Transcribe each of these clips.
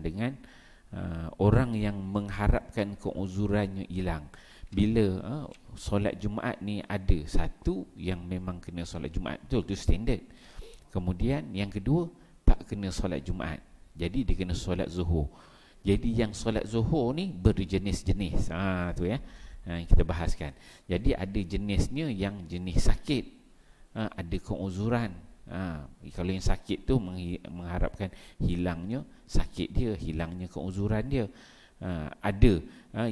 dengan orang yang mengharapkan keuzurannya hilang. Bila solat Jumaat ni ada satu yang memang kena solat Jumaat, betul, tu standard. Kemudian yang kedua tak kena solat Jumaat, jadi dia kena solat Zuhur. Jadi yang solat Zuhur ni berjenis-jenis, tu ya, yang kita bahaskan. Jadi ada jenisnya yang jenis sakit, ada keuzuran. Kalau yang sakit tu mengharapkan hilangnya sakit dia, hilangnya keuzuran dia. Ada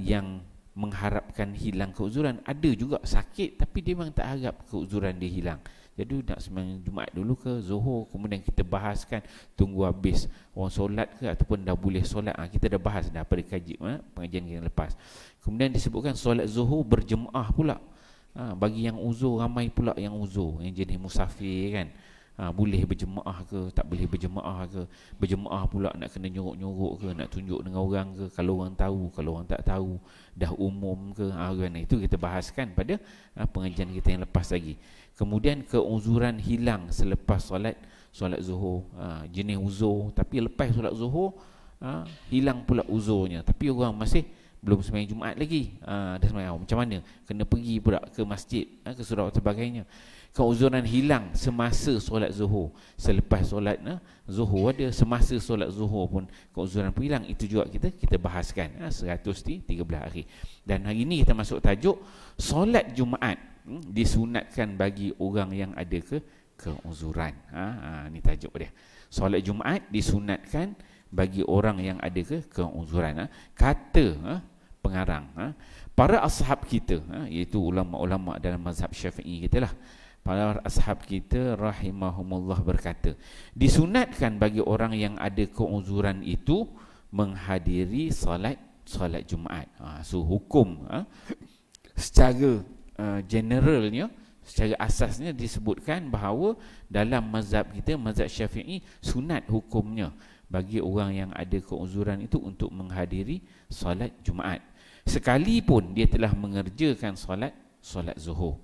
yang mengharapkan hilang keuzuran, ada juga sakit tapi dia memang tak harap keuzuran dia hilang. Jadi nak sembahyang Jumaat dulu ke Zuhur, kemudian kita bahaskan tunggu habis orang solat ke ataupun dah boleh solat. Kita dah bahas dah pada pengajian yang lepas. Kemudian disebutkan solat Zuhur berjemaah pula. Bagi yang uzur, ramai pula yang uzur, yang jenis musafir kan, boleh berjemaah ke, tak boleh berjemaah ke. Berjemaah pula nak kena nyorok-nyorok ke, nak tunjuk dengan orang ke, kalau orang tahu, kalau orang tak tahu, dah umum ke, kan. Itu kita bahaskan pada pengajian kita yang lepas lagi. Kemudian keuzuran hilang selepas solat Zuhur, jenis uzur, tapi lepas solat Zuhur hilang pula uzurnya, tapi orang masih belum sembahyang Jumaat lagi, dah sembahyang, macam mana? Kena pergi pula ke masjid, ke surau atau sebagainya. Keuzuran hilang semasa solat Zuhur, selepas solat Zuhur ada, semasa solat Zuhur pun keuzuran pun hilang. Itu juga kita bahaskan 113 hari. Dan hari ini kita masuk tajuk solat Jumaat disunatkan bagi orang yang ada keuzuran. Ni tajuk dia. Solat Jumaat disunatkan bagi orang yang ada keuzuran. Kata pengarang, para ashab kita, iaitu ulama-ulama dalam mazhab Syafi'i kita lah, para ashab kita rahimahumullah berkata, disunatkan bagi orang yang ada keuzuran itu menghadiri solat Jumaat. So hukum secara generalnya, secara asasnya disebutkan bahawa dalam mazhab kita, mazhab Syafi'i, sunat hukumnya bagi orang yang ada keuzuran itu untuk menghadiri solat Jumaat, sekalipun dia telah mengerjakan solat Zuhur,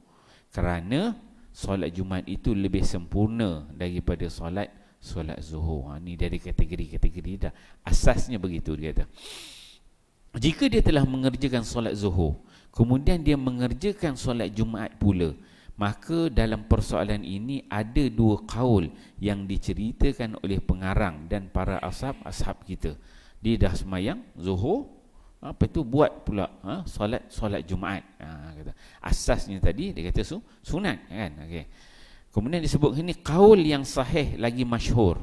kerana solat Jumaat itu lebih sempurna daripada solat Zuhur. Ni dari kategori-kategori dah. Asasnya begitu dia kata. Jika dia telah mengerjakan solat Zuhur, kemudian dia mengerjakan solat Jumaat pula, maka dalam persoalan ini ada dua kaul yang diceritakan oleh pengarang dan para ashab kita. Dia dah sembahyang Zuhur, apa itu buat pula solat Jumaat. Kata. Asasnya tadi dia kata sunat kan. Okey. Kemudian disebut ini kaul yang sahih lagi masyhur.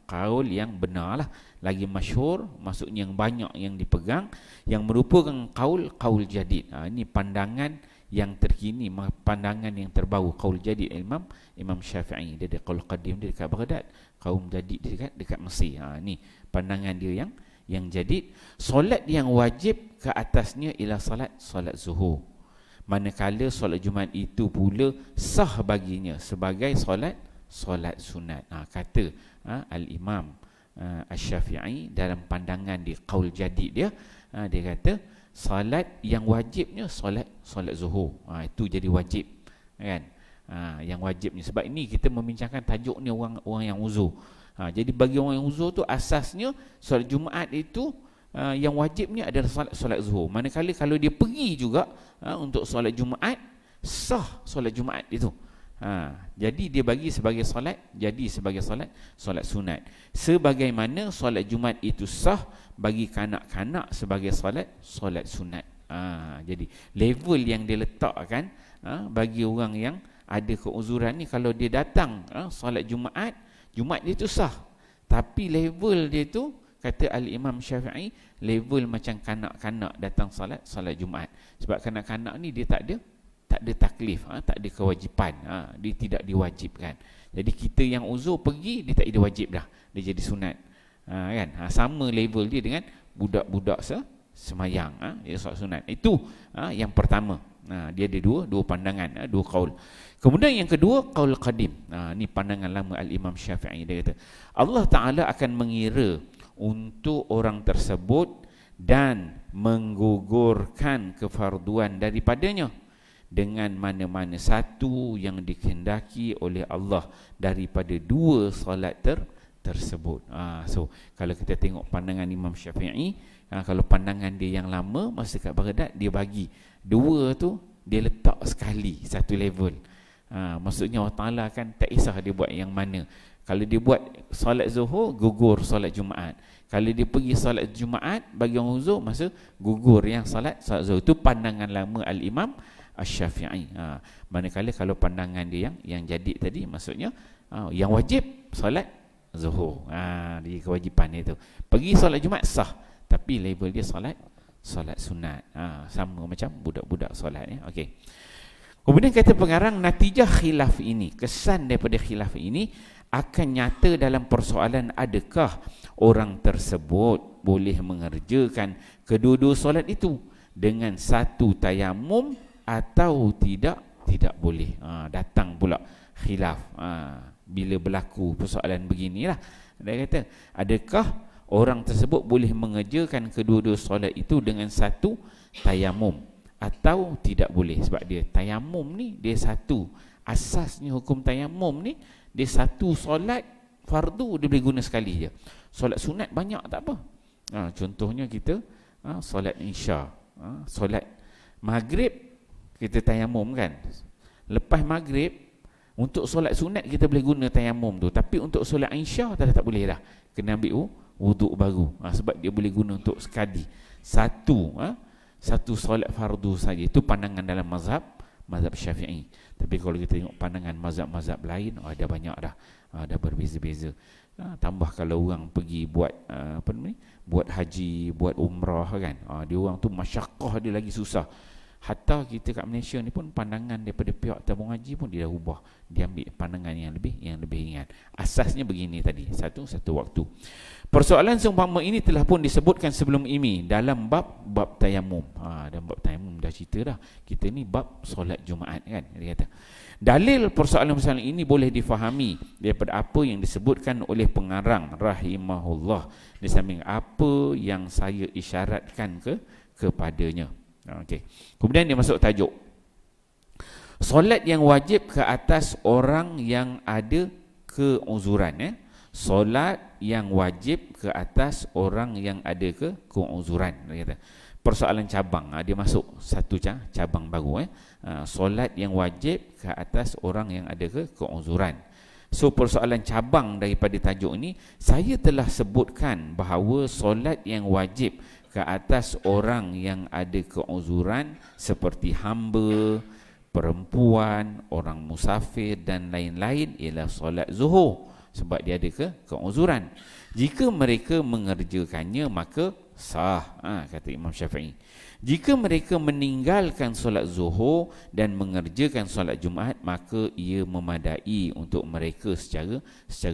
Kaul yang benar lah, lagi masyhur, maksudnya yang banyak yang dipegang, yang merupakan kaul jadid. Ini pandangan yang terkini, pandangan yang terbaru, kaul jadid Imam Syafi'i. Dia ada kaul qadim dia dekat Baghdad, kaum jadid dia dekat Mesir. Ni pandangan dia yang jadid. Solat yang wajib ke atasnya ialah solat Zuhur, manakala solat Jumaat itu pula sah baginya sebagai solat sunat. Kata Al-Imam Asy-Syafi'i dalam pandangan dia, qaul jadid dia, dia kata solat yang wajibnya solat Zuhur. Itu jadi wajib kan. Yang wajibnya, sebab ini kita membincangkan tajuk ni orang yang uzur. Jadi bagi orang yang uzur tu asasnya solat Jumaat itu yang wajibnya adalah solat Zuhur. Manakala kalau dia pergi juga untuk solat Jumaat, sah solat Jumaat itu. Jadi dia bagi sebagai solat, jadi sebagai solat sunat. Sebagaimana solat Jumaat itu sah bagi kanak-kanak sebagai solat sunat. Jadi level yang dia letakkan bagi orang yang ada keuzuran ni, kalau dia datang solat Jumaat dia tu sah, tapi level dia tu, kata Al-Imam Syafi'i, level macam kanak-kanak datang solat Jumaat. Sebab kanak-kanak ni dia tak ada taklif, tak ada kewajipan, dia tidak diwajibkan. Jadi kita yang uzur pergi, dia tak ada wajib dah, dia jadi sunat. Kan? Sama level dia dengan budak-budak semayang, dia solat sunat. Itu yang pertama. Dia ada dua pandangan, dua kaul. Kemudian yang kedua, kaul qadim. Ni pandangan lama Al-Imam Syafi'i. Dia kata Allah Ta'ala akan mengira untuk orang tersebut dan menggugurkan kefarduan daripadanya dengan mana-mana satu yang dikehendaki oleh Allah daripada dua solat tersebut. So kalau kita tengok pandangan Imam Syafi'i, kalau pandangan dia yang lama masa kat Baghdad, dia bagi dua tu dia letak sekali satu level. Maksudnya Allah Ta'ala kan tak kisah dia buat yang mana. Kalau dia buat solat Zuhur, gugur solat Jumaat. Kalau dia pergi solat Jumaat bagi orang uzur, masa gugur yang solat Zuhur. Itu pandangan lama Al-Imam Asy-Syafi'i. Manakala kalau pandangan dia yang jadi tadi, maksudnya yang wajib solat Zuhur. Dia kewajipan dia tu. Pergi solat Jumaat sah, tapi label dia solat sunat. Sama macam budak-budak solat ya. Okey. Kemudian kata pengarang, natijah khilaf ini, kesan daripada khilaf ini akan nyata dalam persoalan adakah orang tersebut boleh mengerjakan kedua-dua solat itu dengan satu tayamum atau tidak boleh. Datang pula khilaf bila berlaku persoalan beginilah. Dia kata, adakah orang tersebut boleh mengerjakan kedua-dua solat itu dengan satu tayamum atau tidak boleh? Sebab dia tayamum ni dia satu, asasnya hukum tayamum ni dia satu solat fardu dia boleh guna sekali je. Solat sunat banyak tak apa. Contohnya kita solat isya, solat maghrib kita tayamum kan. Lepas maghrib untuk solat sunat kita boleh guna tayamum tu, tapi untuk solat isya tak boleh dah. Kena ambil wuduk baru. Sebab dia boleh guna untuk sekali satu solat fardu saja. Itu pandangan dalam mazhab Syafi'i. Tapi kalau kita tengok pandangan mazhab-mazhab lain, ada banyak dah, dah berbeza-beza. Tambah kalau orang pergi buat buat haji, buat umrah kan, dia orang tu masyaqqah dia lagi susah. Hatta kita kat Malaysia ni pun pandangan daripada pihak tabung haji pun dia dah ubah. Dia ambil pandangan yang lebih ringan. Asasnya begini tadi, satu waktu. Persoalan seumpama ini telah pun disebutkan sebelum ini dalam bab tayamum. Dalam bab tayamum dah cerita dah. Kita ni bab solat Jumaat kan. Dia kata, dalil persoalan ini boleh difahami daripada apa yang disebutkan oleh pengarang rahimahullah di samping apa yang saya isyaratkan kepadanya. Okay. Kemudian dia masuk tajuk, solat yang wajib ke atas orang yang ada keuzuran. Solat yang wajib ke atas orang yang ada keuzuran. Persoalan cabang, dia masuk satu cabang baru. Solat yang wajib ke atas orang yang ada keuzuran. So persoalan cabang daripada tajuk ini, saya telah sebutkan bahawa solat yang wajib ke atas orang yang ada keuzuran seperti hamba, perempuan, orang musafir dan lain-lain ialah solat zuhur, sebab dia ada keuzuran. Jika mereka mengerjakannya maka sah, kata Imam Syafi'i. Jika mereka meninggalkan solat zuhur dan mengerjakan solat Jumaat, maka ia memadai untuk mereka secara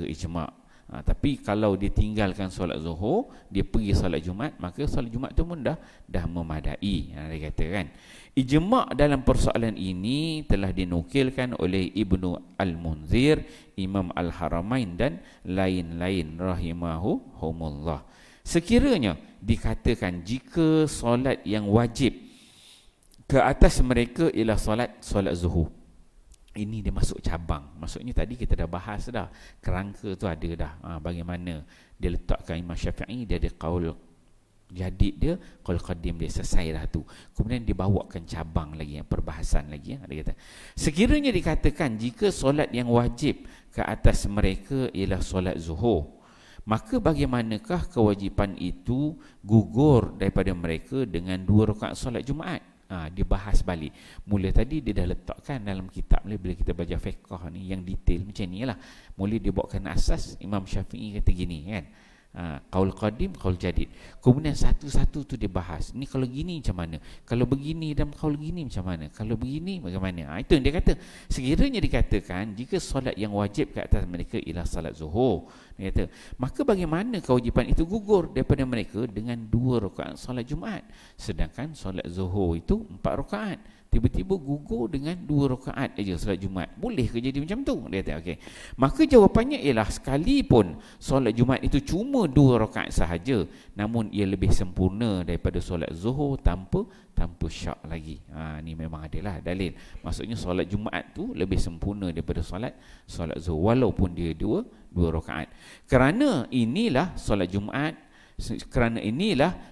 ijma'. Tapi kalau dia tinggalkan solat zuhur, dia pergi solat Jumaat, maka solat Jumaat tu pun dah memadai. Dia kata kan, ijma' dalam persoalan ini telah dinukilkan oleh Ibnu Al-Munzir, Imam Al-Haramain dan lain-lain rahimahumullah. Sekiranya dikatakan jika solat yang wajib ke atas mereka ialah solat zuhur, ini dia masuk cabang. Maksudnya tadi kita dah bahas dah, kerangka tu ada dah. Bagaimana dia letakkan Imam Syafi'i, dia ada qaul jadid dia, qaul qadim dia, selesai dah tu. Kemudian dibawakan cabang lagi, perbahasan lagi. Dia kata, sekiranya dikatakan jika solat yang wajib ke atas mereka ialah solat zuhur, maka bagaimanakah kewajipan itu gugur daripada mereka dengan 2 rakaat solat Jumaat? Dia bahas balik. Mula tadi dia dah letakkan dalam kitab ni, bila kita baca fiqh ni yang detail macam ni lah. Mula dia bawakan asas, Imam Syafi'i kata gini kan, qaul qadim, qaul jadid. Kemudian satu-satu tu dia bahas. Ni kalau gini macam mana? Kalau begini dalam qaul gini macam mana? Kalau begini bagaimana? Itu yang dia kata. Sekiranya dikatakan jika solat yang wajib ke atas mereka ialah solat zuhur, dia kata, maka bagaimana kewajipan itu gugur daripada mereka dengan 2 rakaat solat Jumaat? Sedangkan solat zuhur itu 4 rakaat. tiba-tiba gugur dengan 2 rakaat aja solat Jumaat. Boleh ke jadi macam tu? Dia kata okey. Maka jawapannya ialah sekalipun solat Jumaat itu cuma 2 rakaat sahaja, namun ia lebih sempurna daripada solat Zuhur tanpa syak lagi. Ni memang adalah dalil. Maksudnya solat Jumaat tu lebih sempurna daripada solat Zuhur walaupun dia 2 rakaat. Kerana inilah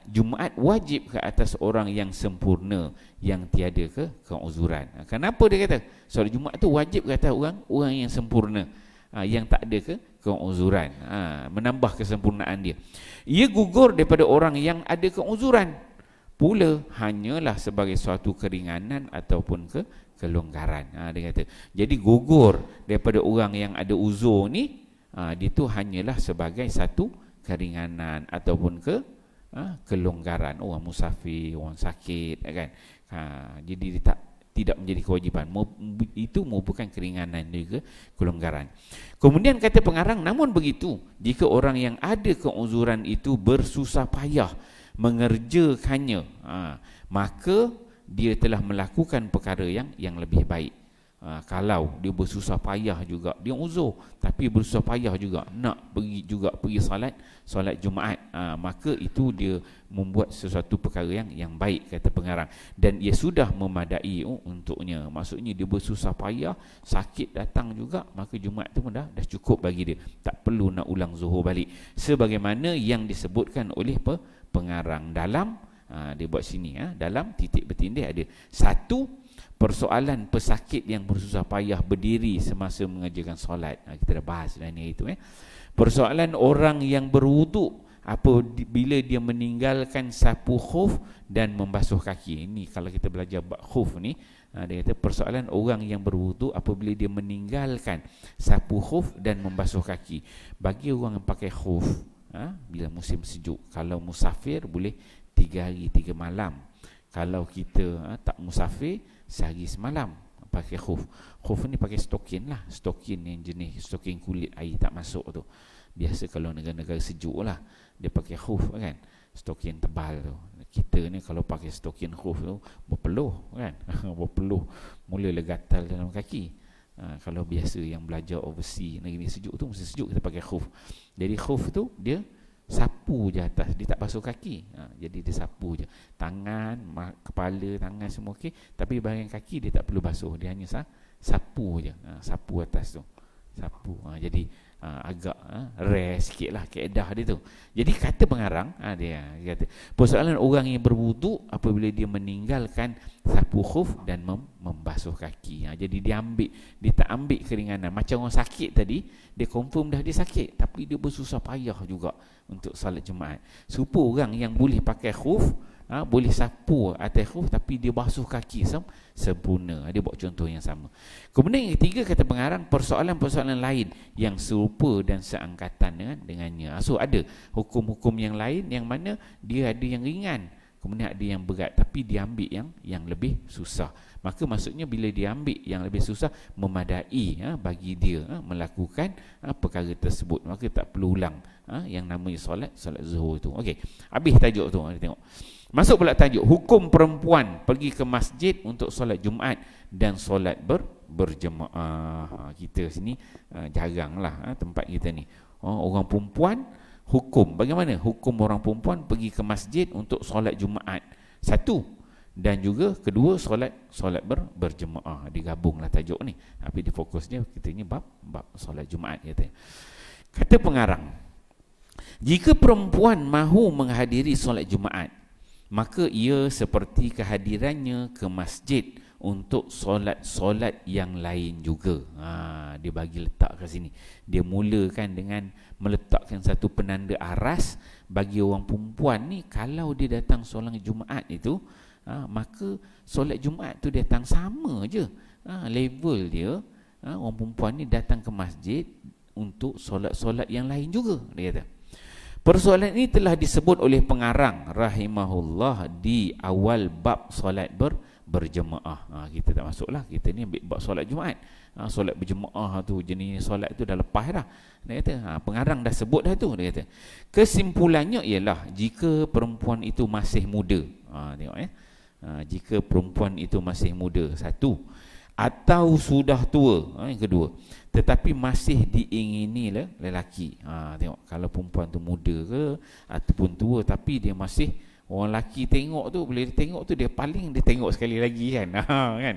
Jumaat wajib ke atas orang yang sempurna, yang tiada keuzuran. Kenapa dia kata solat Jumaat tu wajib ke atas orang yang sempurna, yang tak ada keuzuran, menambah kesempurnaan dia. Ia gugur daripada orang yang ada keuzuran pula hanyalah sebagai suatu keringanan ataupun kelonggaran. Dia kata jadi gugur daripada orang yang ada uzur ni, dia tu hanyalah sebagai satu keringanan ataupun kelonggaran. Orang musafir, orang sakit kan. Jadi dia tidak menjadi kewajipan. Itu merupakan keringanan juga kelonggaran. Kemudian kata pengarang, namun begitu jika orang yang ada keuzuran itu bersusah payah mengerjakannya, maka dia telah melakukan perkara yang lebih baik. Kalau dia bersusah payah juga, dia uzur tapi bersusah payah juga nak pergi solat Jumaat, maka itu dia membuat sesuatu perkara yang baik, kata pengarang, dan ia sudah memadai untuknya. Maksudnya dia bersusah payah, sakit datang juga, maka Jumaat tu dah cukup bagi dia, tak perlu nak ulang Zuhur balik, sebagaimana yang disebutkan oleh pengarang dalam dia buat sini, dalam titik bertindih ada satu persoalan pesakit yang bersusah payah berdiri semasa mengerjakan solat. Kita dah bahas dah ni itu. Persoalan orang yang berwuduk bila dia meninggalkan sapu khuf dan membasuh kaki. Ini kalau kita belajar khuf ni, dia kata persoalan orang yang berwuduk apabila dia meninggalkan sapu khuf dan membasuh kaki. Bagi orang yang pakai khuf, bila musim sejuk, kalau musafir boleh 3 hari 3 malam. Kalau kita tak musafir, sehari semalam pakai khuf. Khuf ni pakai stokin lah, stokin yang jenis stokin kulit, air tak masuk tu. Biasa kalau negara-negara sejuk lah dia pakai khuf kan, stokin tebal tu. Kita ni kalau pakai stokin khuf tu berpeluh kan berpeluh, mula gatal dalam kaki. Kalau biasa yang belajar overseas negeri sejuk tu, mesti sejuk kita pakai khuf. Jadi khuf tu dia sapu je atas, dia tak basuh kaki. Jadi dia sapu je tangan, kepala, tangan semua okey, tapi bahagian kaki dia tak perlu basuh, dia hanya sapu je, sapu atas tu, sapu. Jadi agak rare sikit lah kaedah dia tu. Jadi kata pengarang, dia kata persoalan orang yang berwuduk apabila dia meninggalkan sapu khuf dan membasuh kaki. Jadi dia tak ambil keringanan. Macam orang sakit tadi, dia confirm dah dia sakit, tapi dia bersusah payah juga untuk salat Jumaat. Serupa orang yang boleh pakai khuf, boleh sapu atas khuf, tapi dia basuh kaki sempurna. Dia buat contoh yang sama. Kemudian yang ketiga, kata pengarang, persoalan-persoalan lain yang serupa dan seangkatan dengannya. So ada hukum-hukum yang lain yang mana dia ada yang ringan, kemudian ada yang berat, tapi dia ambil yang lebih susah. Maka maksudnya bila dia ambil yang lebih susah, memadai bagi dia melakukan perkara tersebut, maka tak perlu ulang yang namanya solat Zuhur tu. Okey, habis tajuk tu. Tengok, masuk pula tajuk hukum perempuan pergi ke masjid untuk solat Jumaat dan solat berjemaah. Kita sini jaranglah tempat kita ni. Orang perempuan, hukum bagaimana hukum orang perempuan pergi ke masjid untuk solat Jumaat, satu, dan juga kedua solat berjemaah. Digabunglah tajuk ni, tapi difokusnya kita ni bab solat Jumaat. Kata pengarang, jika perempuan mahu menghadiri solat Jumaat, maka ia seperti kehadirannya ke masjid untuk solat-solat yang lain juga. Dia bagi letak kat sini. Dia mulakan dengan meletakkan satu penanda aras bagi orang perempuan ni, kalau dia datang solat Jumaat itu, maka solat Jumaat tu datang sama je. Level dia, orang perempuan ni datang ke masjid untuk solat-solat yang lain juga, dia kata. Persoalan ini telah disebut oleh pengarang rahimahullah di awal bab solat berjemaah. Kita tak masuklah, kita ni ambil bab solat Jumaat. Solat berjemaah tu, jenis solat tu dah lepas dah. Dia kata, pengarang dah sebut dah tu. Dia kata, kesimpulannya ialah jika perempuan itu masih muda, tengok Jika perempuan itu masih muda, satu, atau sudah tua, yang kedua, tetapi masih diingini lelaki. Tengok, kalau perempuan tu muda ke ataupun tua tapi dia masih, orang lelaki tengok tu, boleh dia tengok tu, dia tengok sekali lagi kan. Kan?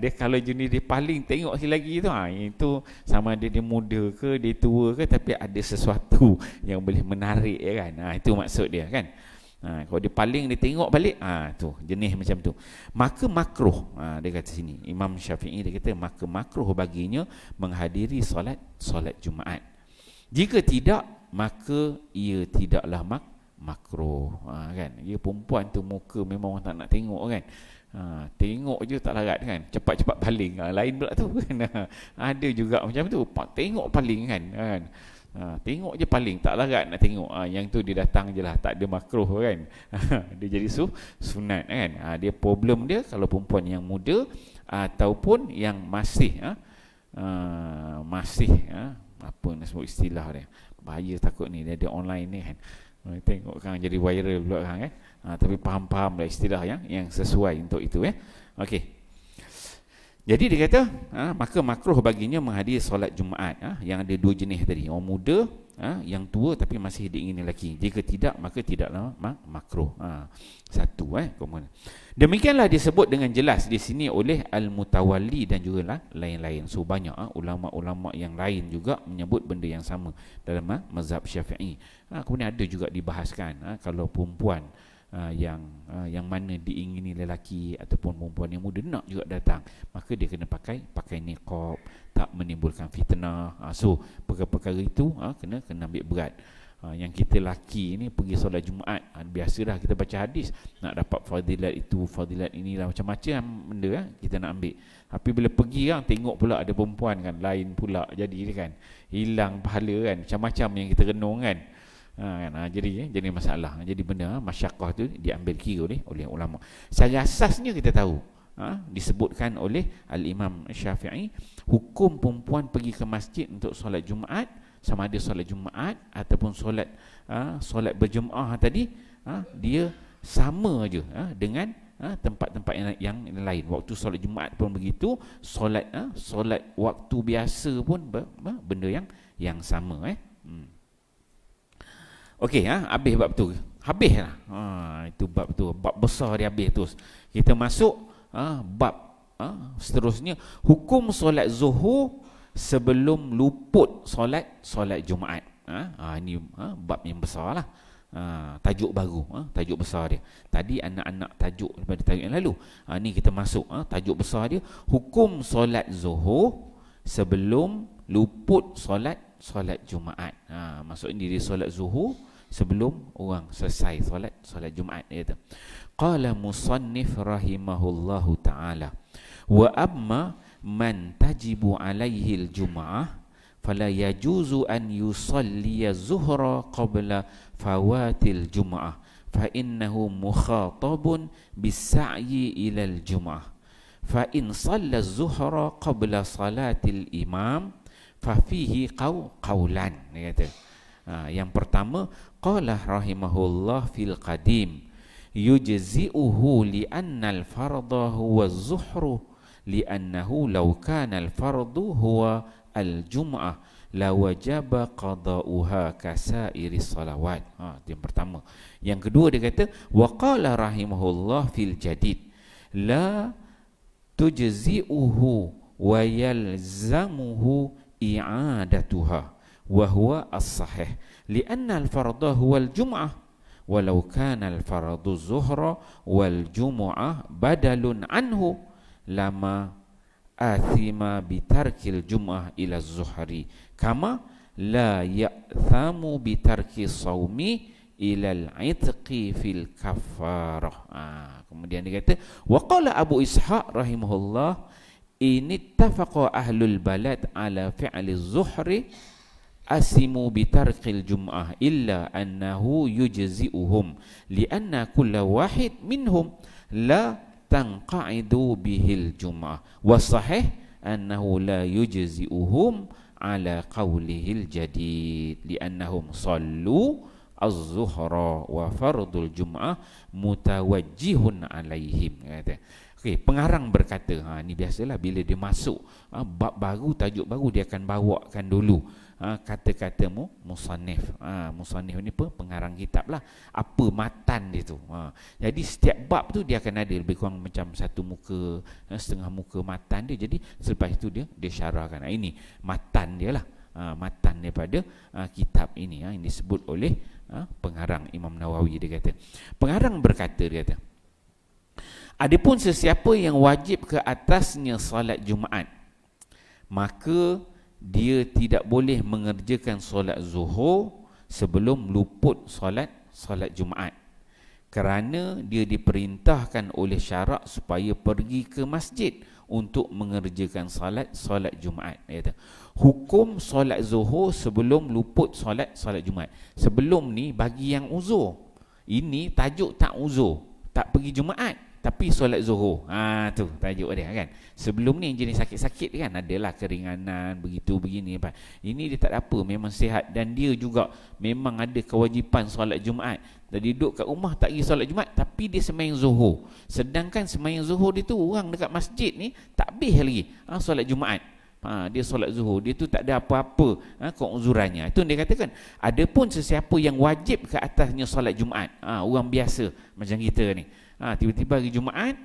Dia kalau jenis dia paling tengok sekali lagi tu, itu sama ada dia muda ke, dia tua ke, tapi ada sesuatu yang boleh menarik kan. Itu maksud dia kan. Kalau dia paling, dia tengok balik, tu jenis macam tu, maka makruh. Dia kata sini, Imam Syafi'i dia kata maka makruh baginya menghadiri solat Jumaat. Jika tidak, maka ia tidaklah makruh. Kan, dia perempuan tu muka memang orang tak nak tengok kan. Tengok je tak larat kan, cepat-cepat paling. Lain pula tu kan. Ada juga macam tu, tengok paling kan. Tengok je paling, tak larat nak tengok. Yang tu dia datang je lah, tak ada makruh kan. Dia jadi sunat kan. Dia problem dia kalau perempuan yang muda ataupun yang masih apa nak sebut istilah dia, bahaya takut ni, dia ada online ni kan. Tengok kan jadi viral pula kan. Tapi faham-faham lah istilah yang sesuai untuk itu ya. Okey. Jadi dia kata, maka makruh baginya menghadiri solat Jumaat, yang ada dua jenis tadi, orang muda, yang tua tapi masih diingini lelaki. Jika tidak, maka tidaklah makruh. Satu demikianlah disebut dengan jelas di sini oleh Al-Mutawalli dan juga lain-lain. So banyak ulama-ulama yang lain juga menyebut benda yang sama dalam mazhab Syafi'i. Kemudian ada juga dibahaskan, kalau perempuan yang mana diingini lelaki ataupun perempuan yang muda nak juga datang, maka dia kena pakai niqab, tak menimbulkan fitnah. So perkara-perkara itu kena ambil berat. Yang kita lelaki ni pergi solat Jumaat, biasalah kita baca hadis nak dapat fadilat itu, fadilat inilah, macam-macam benda kita nak ambil. Tapi bila pergi tengok pula ada perempuan kan, lain pula jadi kan, hilang pahala kan, macam-macam yang kita renung kan. Jadi masalah. Jadi benda masyaqqah tu diambil kira oleh ulama. Secara asasnya kita tahu, disebutkan oleh Al-Imam Syafi'i, hukum perempuan pergi ke masjid untuk solat Jumaat, sama ada solat Jumaat ataupun solat berjemaah tadi, dia sama aja dengan tempat-tempat yang lain. Waktu solat Jumaat pun begitu, solat waktu biasa pun benda yang sama. Okey, habis bab tu. Habislah. Itu bab tu. Bab besar dia habis tu. Kita masuk bab seterusnya, hukum solat Zuhur sebelum luput solat Jumaat. Ini bab yang besarlah. Tajuk baru, tajuk besar dia. Tadi anak-anak tajuk daripada tajuk yang lalu. Ni kita masuk tajuk besar dia, hukum solat Zuhur sebelum luput solat Jumaat. Maksudnya diri solat Zuhur sebelum orang selesai solat Jumaat. Dia kata, qala musannif rahimahullahu ta'ala, wa amma man tajibu alaihi al-jum'ah fala yajuzu an yusalliya zuhra qabla fawatil jum'ah fa innahu mukhatabun bis-sa'yi ila al-jum'ah fa in shalla az-zuhra qabla salatil imam fa fihi qawlan. Dia kata, yang pertama, qala rahimahullah fil qadim yujzi'uhu li'anna al-farda huwa az-zuhru li'annahu law kana al-fardu huwa al-jum'ah la wajaba qada'uha kasairi salawat. Itu yang pertama. Yang kedua dia kata, wa qala rahimahullah fil jadid la tujzi'uhu wa yalzamuhu i'adatuha wa huwa as-sahih li'anna al-fardha huwa al-jum'ah walau kana al-fardhu zuhra wal jum'ah badalun anhu lama athima bitarkil jum'ah ila zuhri kama la ya'thamu bitarki sawmi ila al-'itqi fil kafarah. Kemudian dia kata, wa qala Abu Ishaq rahimahullah, in ittafaqa ahlul balad ala fi'li zuhri asimu bitarqil jum'ah illa annahu yujzi'uhum lianna kulla wahid minhum la tanqa'idu bihil jum'ah wa sahih annahu la yujzi'uhum ala qawlihil jadid liannahum sallu az-zuhra wa fardul jum'ah mutawajjihun alaihim. Kata. Okey, pengarang berkata, ni biasalah bila dia masuk bab baru, tajuk baru, dia akan bawakan dulu kata-kata musannif. Musannif ni pengarang kitab lah, apa matan dia tu. Jadi setiap bab tu dia akan ada lebih kurang macam satu muka, setengah muka matan dia. Jadi selepas itu dia syarahkan. Ini matan dia lah, matan daripada kitab ini yang disebut oleh pengarang Imam Nawawi. Dia kata, pengarang berkata, dia kata, adapun sesiapa yang wajib ke atasnya salat Jumaat, maka dia tidak boleh mengerjakan solat zuhur sebelum luput solat Jumaat, kerana dia diperintahkan oleh syarak supaya pergi ke masjid untuk mengerjakan solat Jumaat. Dia kata, hukum solat zuhur sebelum luput solat Jumaat. Sebelum ni bagi yang uzur, ini tajuk tak uzur, tak pergi Jumaat tapi solat zuhur. Tu tajuk dia kan. Sebelum ni jenis sakit-sakit kan, adalah keringanan begitu begini. Ini dia tak ada apa, memang sihat, dan dia juga memang ada kewajipan solat Jumaat. Jadi duduk kat rumah tak pergi solat Jumaat, tapi dia sembahyang zuhur. Sedangkan sembahyang zuhur dia tu, orang dekat masjid ni tak habis lagi solat Jumaat. Dia solat zuhur, dia tu tak ada apa-apa keuzurannya. Itu dia katakan, adapun sesiapa yang wajib ke atasnya solat Jumaat, orang biasa macam kita ni, tiba-tiba hari Jumaat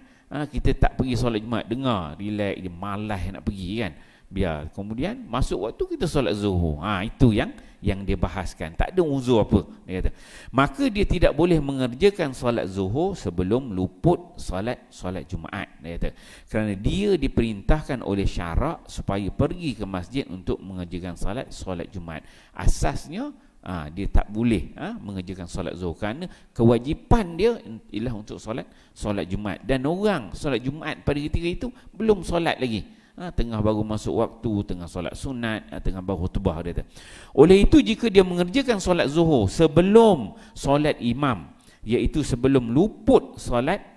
kita tak pergi solat Jumaat, dengar relax, dia malas nak pergi kan, biar kemudian masuk waktu kita solat zuhur. Itu yang dia bahaskan, tak ada uzur apa. Dia kata, maka dia tidak boleh mengerjakan solat zuhur sebelum luput solat Jumaat. Dia kata, kerana dia diperintahkan oleh syarak supaya pergi ke masjid untuk mengerjakan solat Jumaat. Asasnya dia tak boleh mengerjakan solat zuhur, kerana kewajipan dia ialah untuk solat Jumaat. Dan orang solat Jumaat pada ketika itu belum solat lagi, tengah baru masuk waktu, tengah solat sunat, tengah baru khutbah dia. Oleh itu, jika dia mengerjakan solat zuhur sebelum solat imam, iaitu sebelum luput solat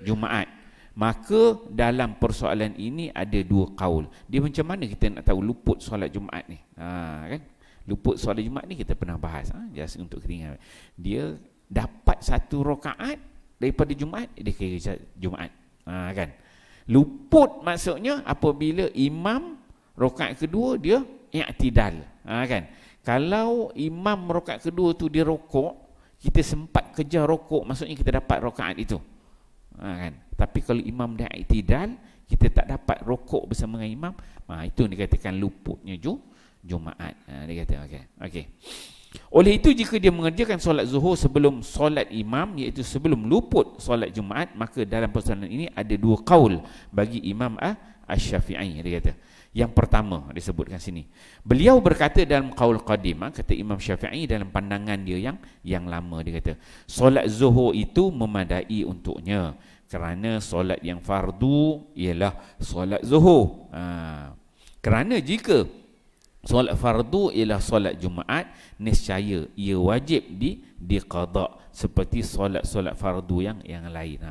Jumaat, maka dalam persoalan ini ada dua kaul. Dia macam mana kita nak tahu luput solat Jumaat ni? Kan? Luput solat Jumaat ni kita pernah bahas, just untuk keringat. Dia dapat satu rakaat daripada Jumaat, dia kira Jumaat, kan? Luput maksudnya apabila imam rakaat kedua dia i'tidal, kan? Kalau imam rakaat kedua tu dia rokok, kita sempat kejar rokok, maksudnya kita dapat rakaat itu, kan? Tapi kalau imam dah i'tidal, kita tak dapat rokok bersama dengan imam, itu yang dikatakan luputnya Jumaat. Dia kata okey. Oleh itu, jika dia mengerjakan solat zuhur sebelum solat imam, iaitu sebelum luput solat Jumaat, maka dalam persoalan ini ada dua kaul bagi Imam Asy-Syafi'i. Dia kata, yang pertama disebutkan sini, beliau berkata dalam kaul qadim, kata Imam Syafi'i dalam pandangan dia yang lama, dia kata solat zuhur itu memadai untuknya, kerana solat yang fardu ialah solat zuhur. Kerana jika solat fardu ialah solat Jumaat, nescaya ia wajib diqada seperti solat fardu yang lain.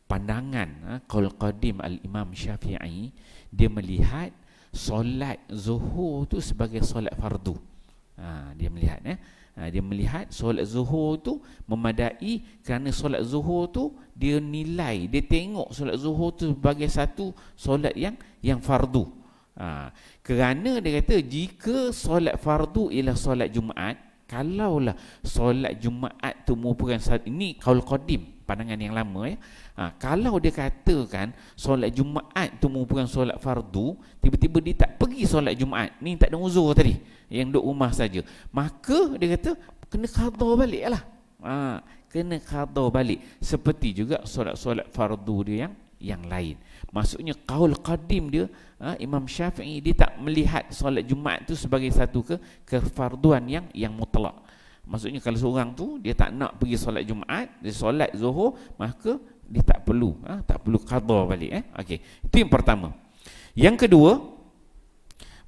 Pandangan qaul qadim al-Imam Syafi'i, dia melihat solat zuhur tu sebagai solat fardu. Dia melihat dia melihat solat zuhur tu memadai, kerana solat zuhur tu dia nilai, dia tengok solat zuhur tu sebagai satu solat yang fardu. Kerana dia kata, jika solat fardu ialah solat Jumaat, kalaulah solat Jumaat tu merupakan ini kaul qadim, pandangan yang lama kalau dia katakan solat Jumaat tu merupakan solat fardu, tiba-tiba dia tak pergi solat Jumaat, ni tak ada uzur tadi, yang duduk rumah saja, maka dia kata kena qada balik lah. Kena qada balik, seperti juga solat-solat fardu dia yang lain. Maksudnya kaul qadim dia, Imam Syafi'i, dia tak melihat solat Jumaat tu sebagai satu kefarduan yang mutlak. Maksudnya kalau seorang tu dia tak nak pergi solat Jumaat, dia solat zuhur, maka dia tak perlu qada balik. Okey, itu yang pertama. Yang kedua,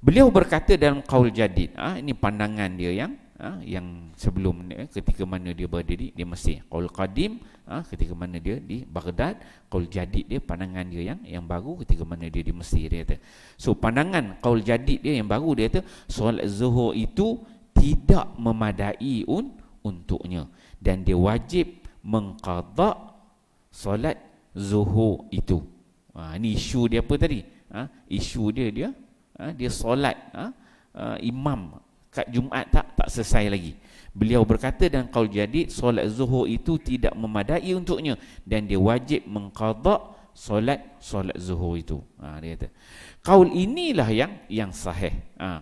beliau berkata dalam kaul jadid, ini pandangan dia yang sebelum ni, ketika mana dia berdiri di Mesir. Qaul qadim ketika mana dia di Baghdad, qaul jadid dia, pandangan dia yang baru ketika mana dia di Mesir. Dia kata, so pandangan qaul jadid dia yang baru, dia kata solat zuhur itu tidak memadai untuknya, dan dia wajib mengqada solat zuhur itu. Ini isu dia apa tadi? Isu dia solat imam kat Jumaat tak selesai lagi. Beliau berkata, dan qaul jadid, solat zuhur itu tidak memadai untuknya dan dia wajib mengqada solat zuhur itu. Dia kata qaul inilah yang sahih.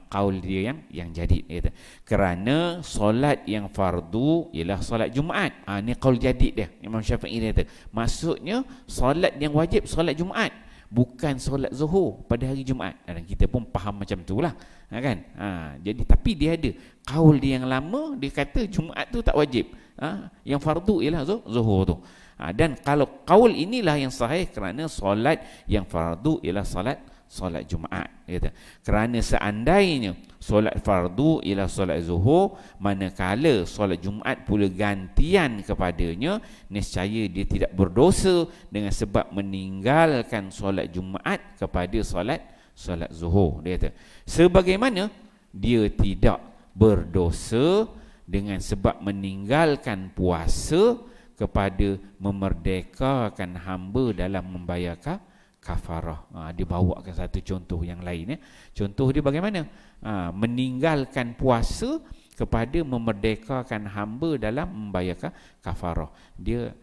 Qaul dia yang jadid, dia kata, kerana solat yang fardu ialah solat Jumaat. Ni qaul jadid dia, Imam Syafi'i dia kata, maksudnya solat yang wajib solat Jumaat, bukan solat zuhur pada hari Jumaat. Dan kita pun faham macam itulah, kan? Jadi tapi dia ada qaul dia yang lama, dia kata Jumaat tu tak wajib. Yang fardu ialah zuhur tu. Dan kalau qaul inilah yang sahih, kerana solat yang fardu ialah solat Jumaat, kata. Kerana seandainya solat fardu ialah solat zuhur, manakala solat Jumaat pula gantian kepadanya, nescaya dia tidak berdosa dengan sebab meninggalkan solat Jumaat kepada solat zuhur, dia kata. Sebagaimana dia tidak berdosa dengan sebab meninggalkan puasa kepada memerdekakan hamba dalam membayar kafarah. Dia bawakan satu contoh yang lain. Contoh dia bagaimana? Meninggalkan puasa kepada memerdekakan hamba dalam membayar kafarah. Dia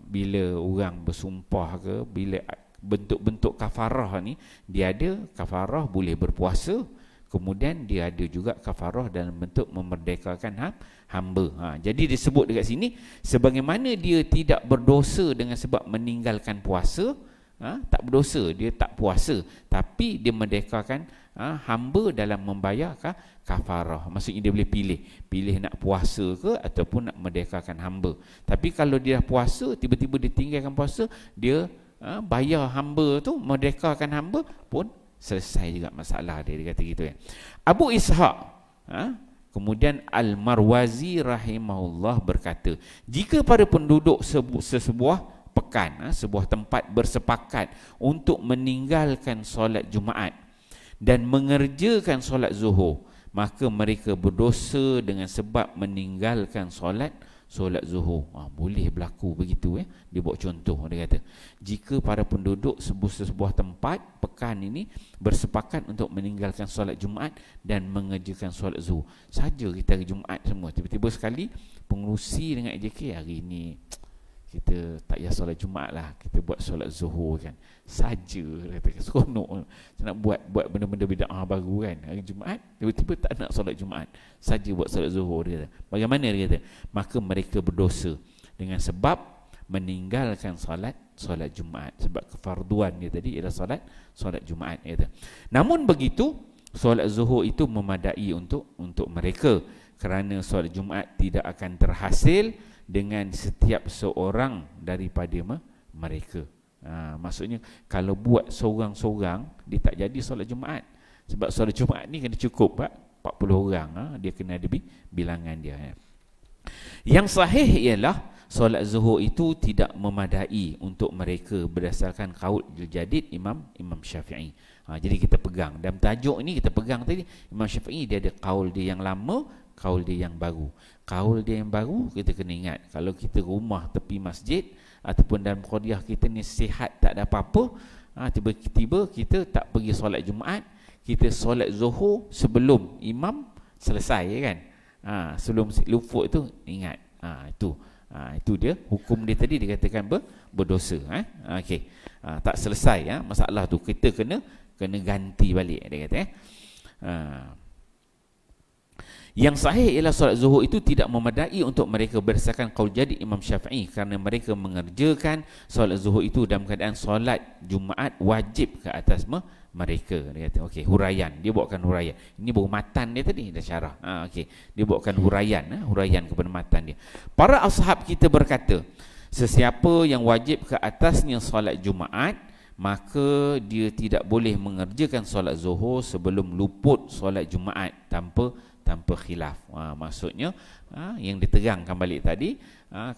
bila orang bersumpah ke, bila bentuk-bentuk kafarah ni, dia ada kafarah boleh berpuasa, kemudian dia ada juga kafarah dalam bentuk memerdekakan hamba. Jadi disebut dekat sini, sebagaimana dia tidak berdosa dengan sebab meninggalkan puasa, tak berdosa, dia tak puasa, tapi dia merdekakan hamba dalam membayar kafarah. Maksudnya dia boleh pilih nak puasa ke ataupun nak merdekakan hamba. Tapi kalau dia dah puasa, tiba-tiba dia tinggalkan puasa, dia bayar hamba tu, merdekakan hamba, pun selesai juga masalah dia kata gitu ya. Abu Ishaq kemudian Al-Marwazi rahimahullah berkata, jika para penduduk sesebuah pekan, sebuah tempat bersepakat untuk meninggalkan solat Jumaat dan mengerjakan solat zuhur, maka mereka berdosa dengan sebab meninggalkan solat zuhur. Boleh berlaku begitu ya. Dia buat contoh, dia kata, jika para penduduk sebuah tempat pekan ini bersepakat untuk meninggalkan solat Jumaat dan mengerjakan solat zuhur. Saja kita hari Jumaat semua, tiba-tiba sekali pengurusi dengan AJK, hari ini kita tak payah solat Jumaat lah, kita buat solat zuhur kan. Saja kata, seronok nak buat benda-benda bid'ah baru kan. Hari Jumaat tiba-tiba tak nak solat Jumaat, saja buat solat zuhur, dia kata. Bagaimana dia kata? Maka mereka berdosa dengan sebab meninggalkan solat Jumaat, sebab kefarduan dia tadi ialah solat Jumaat, dia kata. Namun begitu, solat zuhur itu memadai untuk mereka, kerana solat Jumaat tidak akan terhasil dengan setiap seorang daripada mereka. Maksudnya kalau buat seorang-seorang, dia tak jadi solat Jumaat. Sebab solat Jumaat ni kena cukup 40 orang, dia kena ada bilangan dia. Yang sahih ialah solat zuhur itu tidak memadai untuk mereka berdasarkan qaul jadid Imam Syafi'i. Jadi kita pegang dalam tajuk ni, kita pegang tadi Imam Syafi'i dia ada qaul dia yang lama, qaul dia yang baru. Qaul dia yang baru kita kena ingat, kalau kita rumah tepi masjid ataupun dalam qaryah kita ni sihat tak ada apa-apa, tiba-tiba kita tak pergi solat Jumaat, kita solat zuhur sebelum imam selesai kan. Sebelum luput tu ingat. Itu dia hukum dia tadi, dikatakan berdosa. Okey. Tak selesai masalah tu, kita kena ganti balik, dia kata. Yang sahih ialah solat zuhur itu tidak memadai untuk mereka berdasarkan qaul jadid Imam Syafi'i, kerana mereka mengerjakan solat zuhur itu dalam keadaan solat Jumaat wajib ke atas mereka. Dia kata okey, huraian, dia buatkan huraian. Ini baru matan dia tadi dah syarah. Okey, dia buatkan huraian kepada matan dia. Para ashab kita berkata, sesiapa yang wajib ke atasnya solat Jumaat, maka dia tidak boleh mengerjakan solat zuhur sebelum luput solat Jumaat tanpa tanpa khilaf. Maksudnya yang diterangkan balik tadi,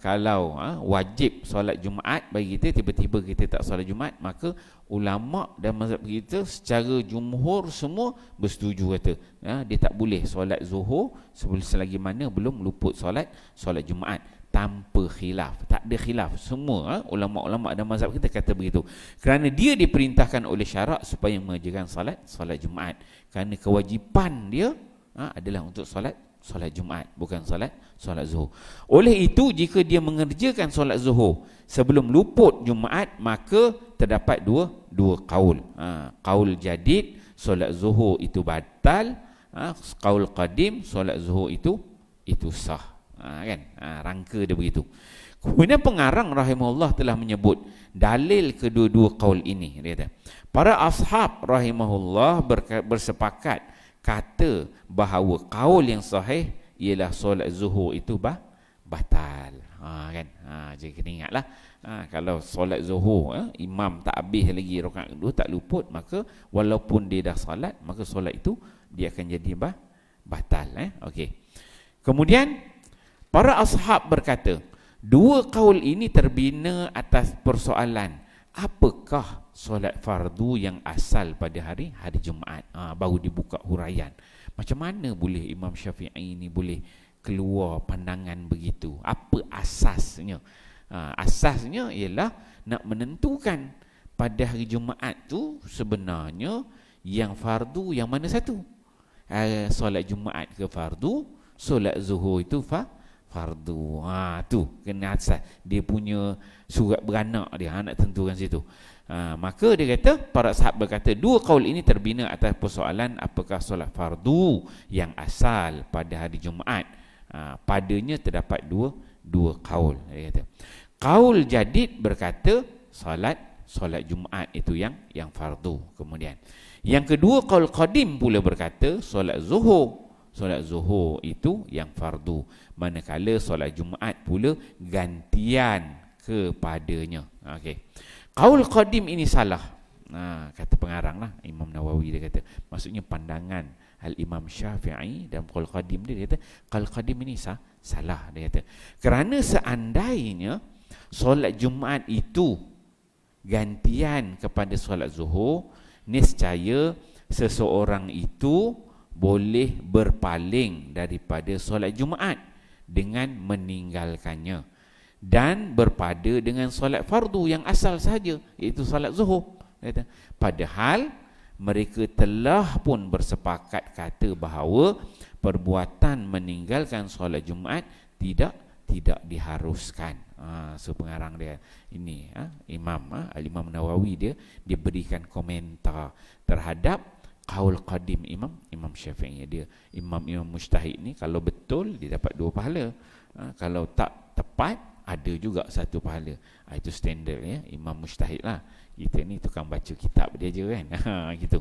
kalau wajib solat Jumaat bagi kita, tiba-tiba kita tak solat Jumaat, maka ulama dan mazhab kita secara jumhur semua bersetuju kata dia tak boleh solat zuhur selagi mana belum luput solat Jumaat, tanpa khilaf. Tak ada khilaf, semua ulama-ulama dan mazhab kita kata begitu, kerana dia diperintahkan oleh syarak supaya mengerjakan solat Jumaat, kerana kewajipan dia adalah untuk solat Jumaat, bukan solat zuhur. Oleh itu, jika dia mengerjakan solat zuhur sebelum luput Jumaat, maka terdapat dua qaul. Qaul jadid, solat zuhur itu batal. Qaul qadim, solat zuhur itu sah. Kan? Rangka dia begitu. Kemudian pengarang rahimahullah telah menyebut dalil kedua-dua qaul ini. Dia kata, para ashab rahimahullah bersepakat kata bahawa qaul yang sahih ialah solat zuhur itu batal. Kan? Jadi kena ingatlah, kalau solat zuhur imam tak habis lagi rakaat kedua, tak luput, maka walaupun dia dah solat, maka solat itu dia akan jadi batal. Okey. Kemudian para ashab berkata, dua qaul ini terbina atas persoalan apakah solat fardu yang asal pada hari Jumaat. Baru dibuka huraian. Macam mana boleh Imam Syafi'i ini boleh keluar pandangan begitu? Apa asasnya? Asasnya ialah nak menentukan pada hari Jumaat tu sebenarnya yang fardu yang mana satu? Solat Jumaat ke fardu, solat zuhur itu fardu. Tu kena asas. Dia punya surat beranak dia nak tentukan situ. Maka dia kata, para sahabat berkata, dua qaul ini terbina atas persoalan apakah solat fardu yang asal pada hari Jumaat. Padanya terdapat dua qaul. Dia kata, qaul jadid berkata solat Jumaat itu yang fardu. Kemudian yang kedua, qaul qadim pula berkata solat zuhur itu yang fardu, manakala solat Jumaat pula gantian kepadanya. Okey. Qaul qadim ini salah. Kata pengarang lah, Imam Nawawi, dia kata maksudnya pandangan Al-Imam Syafi'i dan qaul qadim dia kata qaul qadim ini salah. Dia kata kerana seandainya solat Jumaat itu gantian kepada solat zuhur, nescaya seseorang itu boleh berpaling daripada solat Jumaat dengan meninggalkannya dan berpada dengan solat fardu yang asal sahaja, iaitu solat zuhur. Padahal mereka telah pun bersepakat kata bahawa perbuatan meninggalkan solat Jumaat tidak diharuskan. So pengarang dia ini Imam Nawawi dia berikan komentar terhadap qaul qadim Imam Syafi'i. Dia imam mujtahid ni, kalau betul dia dapat 2 pahala, kalau tak tepat ada juga 1 pahala. Itu standard ya, imam mujtahid lah. Kita ni tukang baca kitab dia je kan. Gitu.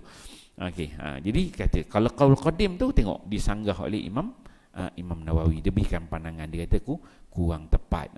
Okey. Jadi kata kalau qaul qadim tu tengok disanggah oleh Imam Nawawi, dia berikan pandangan, dia kata kurang tepat,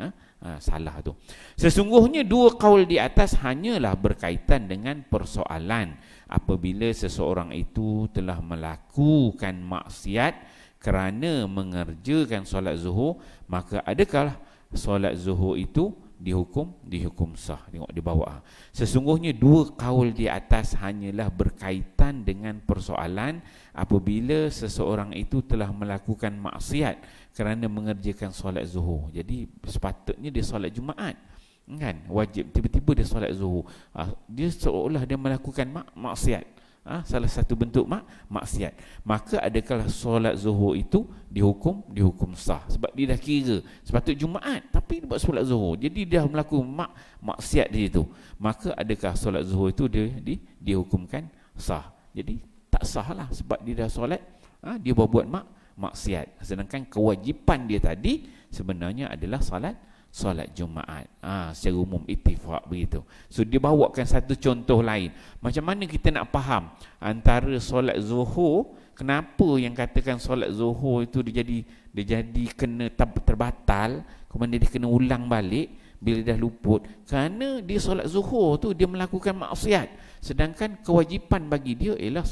salah tu. Sesungguhnya 2 qaul di atas hanyalah berkaitan dengan persoalan apabila seseorang itu telah melakukan maksiat kerana mengerjakan solat zuhur, maka adakah solat zuhur itu dihukum sah. Tengok di bawah. Sesungguhnya 2 qaul di atas hanyalah berkaitan dengan persoalan apabila seseorang itu telah melakukan maksiat kerana mengerjakan solat zuhur. Jadi sepatutnya dia solat Jumaat, kan? Wajib, tiba-tiba dia solat zuhur. Dia seolah dia melakukan maksiat. Salah satu bentuk maksiat. Maka adakah solat zuhur itu dihukum sah? Sebab dia dah kira sepatut Jumaat tapi dia buat solat zuhur, jadi dia melakukan maksiat di situ. Maka adakah solat zuhur itu dihukumkan sah? Jadi tak sah lah, sebab dia dah solat, dia buat maksiat. Sedangkan kewajipan dia tadi sebenarnya adalah solat Jumaat. Secara umum ittifaq begitu. So dia bawakan satu contoh lain. Macam mana kita nak faham antara solat zuhur, kenapa yang katakan solat zuhur itu dia jadi kena terbatal, kemudian dia kena ulang balik bila dah luput, kerana dia solat zuhur tu dia melakukan maksiat, sedangkan kewajipan bagi dia ialah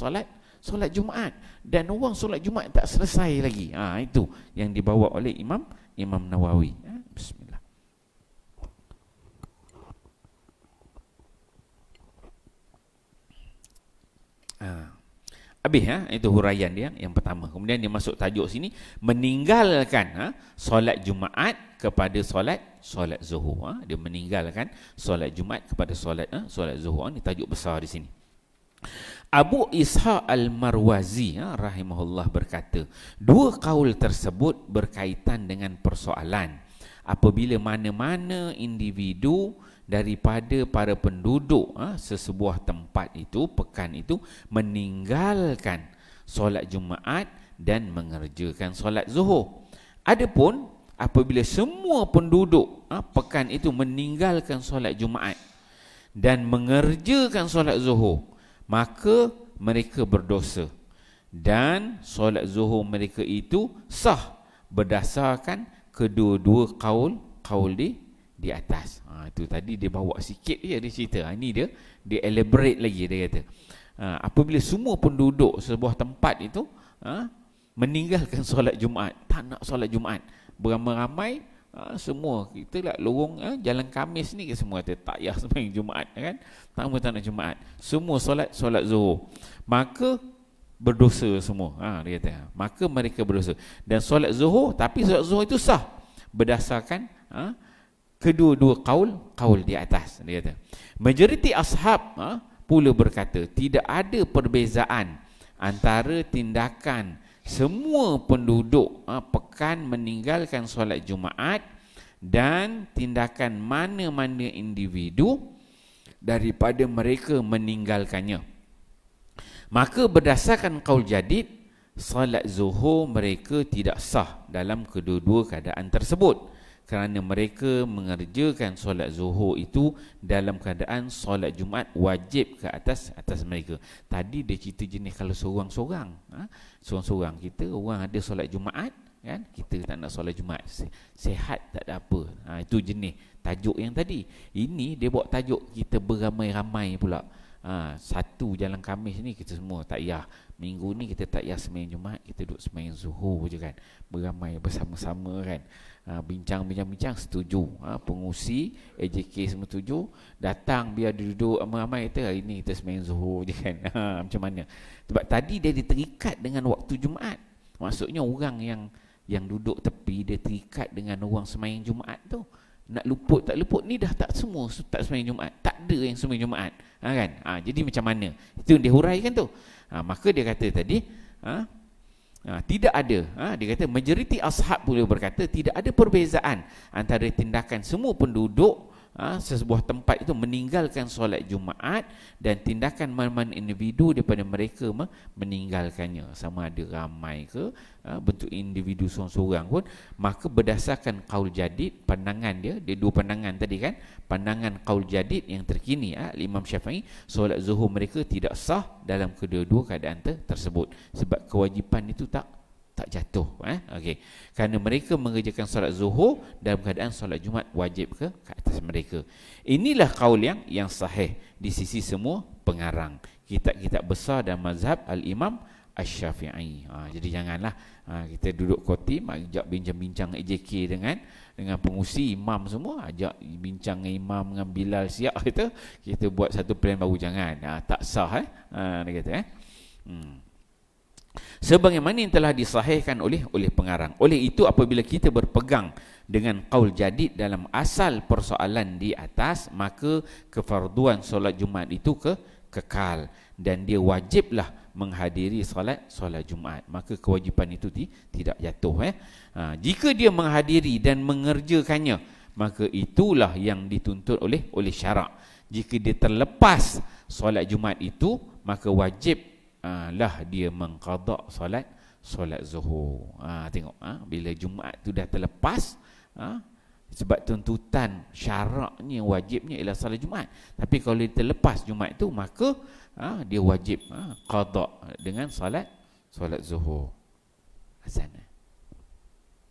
solat Jumaat, dan orang solat Jumaat tak selesai lagi. Itu yang dibawa oleh Imam Nawawi. Bismillah. Habis itu huraian dia yang pertama. Kemudian dia masuk tajuk sini, meninggalkan solat Jumaat kepada solat Zuhur. Dia meninggalkan solat Jumaat kepada solat Zuhur. Ini tajuk besar di sini. Abu Ishaq Al-Marwazi rahimahullah berkata, dua kaul tersebut berkaitan dengan persoalan apabila mana-mana individu daripada para penduduk sesebuah tempat itu, pekan itu, meninggalkan solat Jumaat dan mengerjakan solat Zuhur. Adapun apabila semua penduduk pekan itu meninggalkan solat Jumaat dan mengerjakan solat Zuhur, maka mereka berdosa, dan solat Zuhur mereka itu sah berdasarkan kedua-dua kaul di atas. Itu tadi dia bawa sikit je dia cerita. Ini dia elaborate lagi. Dia kata apabila semua penduduk sebuah tempat itu meninggalkan solat Jumaat, tak nak solat Jumaat, beramai-ramai, semua kita lah lorong jalan Khamis ni, semua kata tak payah sembahyang Jumaat, kan, tak nak Jumaat, semua solat Zuhur, maka berdosa semua. Dia kata maka mereka berdosa, dan solat Zuhur, tapi solat Zuhur itu sah berdasarkan kedua-dua kaul di atas. Dia kata majoriti ashab pula berkata tidak ada perbezaan antara tindakan semua penduduk pekan meninggalkan solat Jumaat dan tindakan mana-mana individu daripada mereka meninggalkannya. Maka berdasarkan kaul jadid, solat Zuhur mereka tidak sah dalam kedua-dua keadaan tersebut, kerana mereka mengerjakan solat Zuhur itu dalam keadaan solat Jumaat wajib ke atas mereka. Tadi dia cerita jenis kalau seorang-seorang, seorang-seorang kita, orang ada solat Jumaat, kan, kita tak nak solat Jumaat, sihat tak ada apa. Itu jenis tajuk yang tadi. Ini dia buat tajuk kita beramai-ramai pula. Satu jalan Khamis ni kita semua tak payah, minggu ni kita tak payah sembahyang Jumaat, kita duduk sembahyang Zuhur je, kan, beramai bersama-sama, kan. Bincang-bincang setuju, pengusi AJK semua setuju, datang biar duduk ramai-ramai, kata hari ni kita sembahyang Zuhur je, kan. Macam mana? Sebab tadi dia terikat dengan waktu Jumaat. Maksudnya orang yang duduk tepi dia terikat dengan orang sembahyang Jumaat tu. Nak luput tak luput ni dah tak semua tak sembahyang Jumaat, tak ada yang sembahyang Jumaat, kan. Jadi macam mana? Itu yang dia huraikan tu. Maka dia kata tadi tidak ada, dia kata majoriti ashab pula berkata tidak ada perbezaan antara tindakan semua penduduk sesebuah tempat itu meninggalkan solat Jumaat dan tindakan mana-mana individu daripada mereka meninggalkannya, sama ada ramai ke bentuk individu seorang-seorang pun. Maka berdasarkan kaul jadid, pandangan dia dua pandangan tadi, kan, pandangan kaul jadid yang terkini Imam Syafi'i, solat Zuhur mereka tidak sah dalam kedua-dua keadaan tersebut, sebab kewajipan itu tak jatuh, okey, kerana mereka mengerjakan solat Zuhur dalam keadaan solat Jumaat wajib ke atas mereka. Inilah kaul yang sahih di sisi semua pengarang kitab-kitab besar dan mazhab Al-Imam Asy-Syafi'i. Jadi janganlah kita duduk kotim ajak bincang-bincang AJK dengan pengusi imam semua, ajak bincang dengan imam dengan Bilal siap, kita buat satu plan baru, jangan. Tak sah, dia kata sebagaimana yang telah disahihkan oleh pengarang. Oleh itu apabila kita berpegang dengan qaul jadid dalam asal persoalan di atas, maka kefarduan solat Jumaat itu kekal dan dia wajiblah menghadiri solat Jumaat, maka kewajipan itu tidak jatuh. Jika dia menghadiri dan mengerjakannya, maka itulah yang dituntut oleh syarak. Jika dia terlepas solat Jumaat itu, maka wajib lah dia mengqada solat Zuhur. Tengok, bila Jumaat tu dah terlepas, sebab tuntutan syaraknya wajibnya ialah solat Jumaat. Tapi kalau dia terlepas Jumaat tu, maka dia wajib qada dengan solat Zuhur. Azan.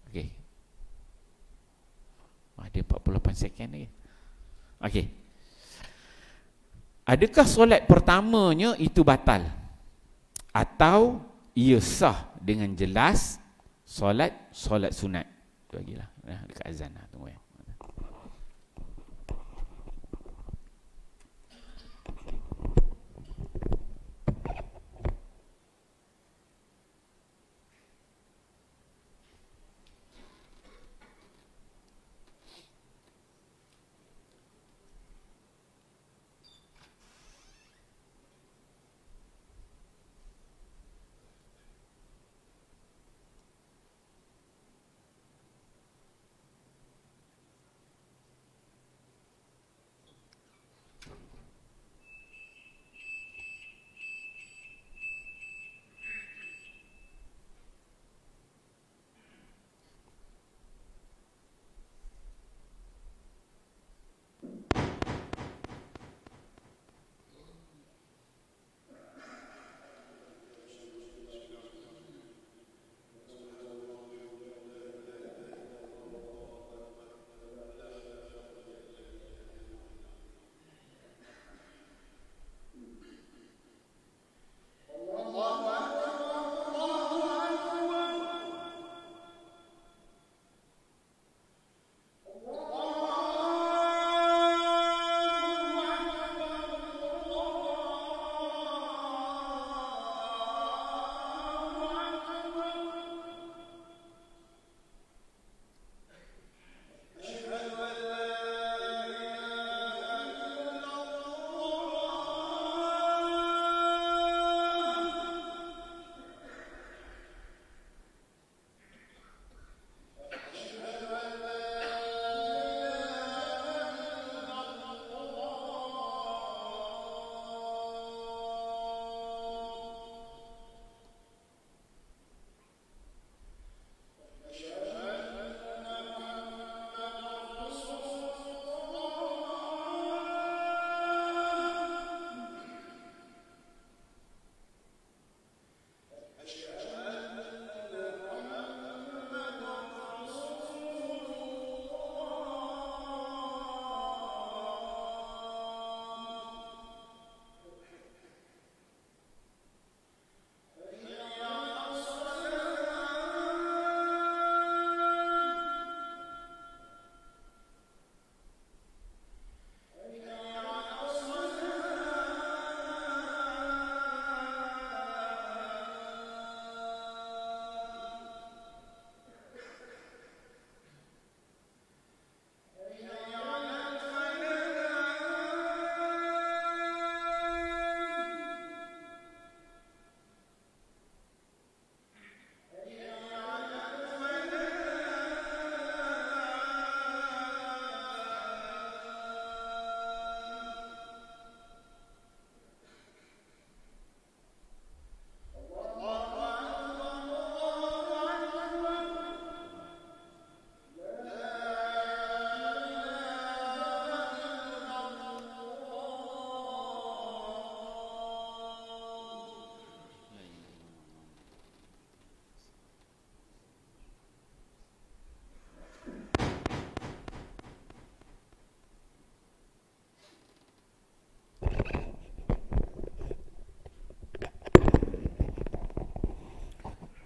Okey. Ada 48 second lagi. Okey. Adakah solat pertamanya itu batal? atau ia sah dengan jelas solat sunat. Tu bagilah dekat azan lah, tunggu ya.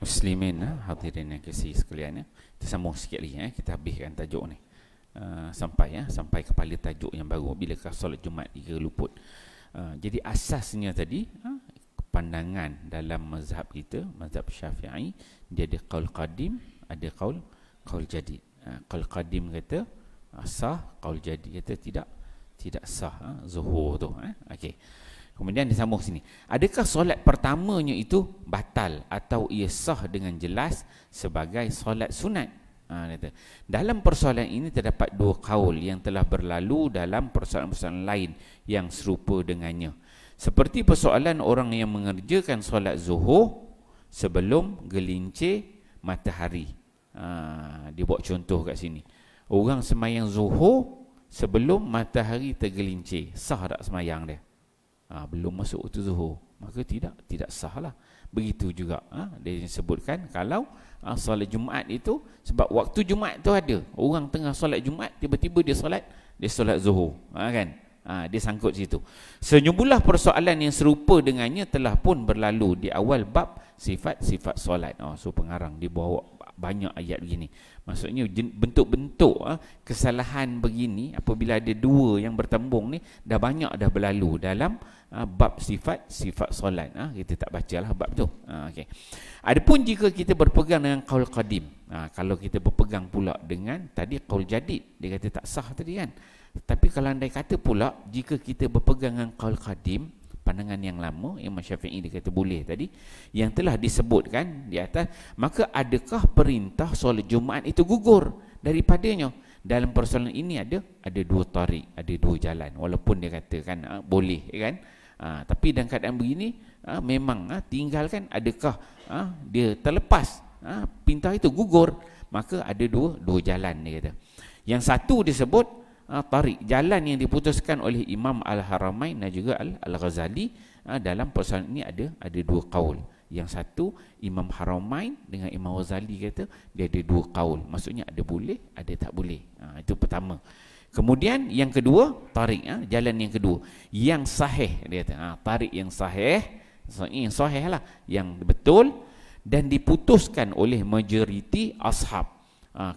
Muslimin, hadirin yang kasih sekalian, kita sambung sikit lagi, kita habiskan tajuk ni sampai kepada tajuk yang baru, bilakah solat Jumaat jika luput. Jadi asasnya tadi, pandangan dalam mazhab kita, mazhab Syafi'i, dia ada qaul qadim, ada qaul jadid. Qaul qadim kata sah, qaul jadid kata tidak sah, zuhur tu. Okey. Kemudian disambung sini. Adakah solat pertamanya itu batal atau ia sah dengan jelas sebagai solat sunat? Kata. Dalam persoalan ini terdapat dua kaul yang telah berlalu dalam persoalan-persoalan lain yang serupa dengannya. Seperti persoalan orang yang mengerjakan solat zuhur sebelum gelincir matahari. Dia buat contoh kat sini. Orang semayang zuhur sebelum matahari tergelincir. Sah tak semayang dia? Belum masuk waktu zuhur, maka tidak sah lah. Begitu juga dia sebutkan kalau solat Jumaat itu, sebab waktu Jumaat tu ada orang tengah solat Jumaat, tiba-tiba dia solat zuhur, kan? Dia sangkut situ. Sejumlah persoalan yang serupa dengannya telah pun berlalu di awal bab sifat-sifat solat. So pengarang dia bawa banyak ayat begini. Maksudnya bentuk-bentuk kesalahan begini apabila ada dua yang bertembung ni dah banyak dah berlalu dalam bab sifat solat. Kita tak bacalah bab tu. Okey. Adapun jika kita berpegang dengan qaul qadim, kalau kita berpegang pula dengan tadi qaul jadid, dia kata tak sah tadi kan. Tapi kalau andai kata pula jika kita berpegang dengan qaul qadim, pandangan yang lama, Imam Syafi'i dia kata boleh tadi, yang telah disebutkan di atas, maka adakah perintah solat Jumaat itu gugur daripadanya? Dalam persoalan ini ada dua tarik, ada dua jalan, walaupun dia katakan boleh kan. Tapi dalam keadaan begini memang tinggalkan, adakah dia terlepas, perintah itu gugur, maka ada dua jalan dia kata. Yang satu disebut tarik, jalan yang diputuskan oleh Imam Al-Haramain dan juga Al-Ghazali. Dalam persoalan ini ada dua qaul. Yang satu Imam Haramain dengan Imam Ghazali kata dia ada dua qaul, maksudnya ada boleh, ada tak boleh. Itu pertama. Kemudian yang kedua tarik, jalan yang kedua yang sahih, dia kata tarik yang sahih, maksudnya yang sahih lah, yang betul dan diputuskan oleh majoriti ashab,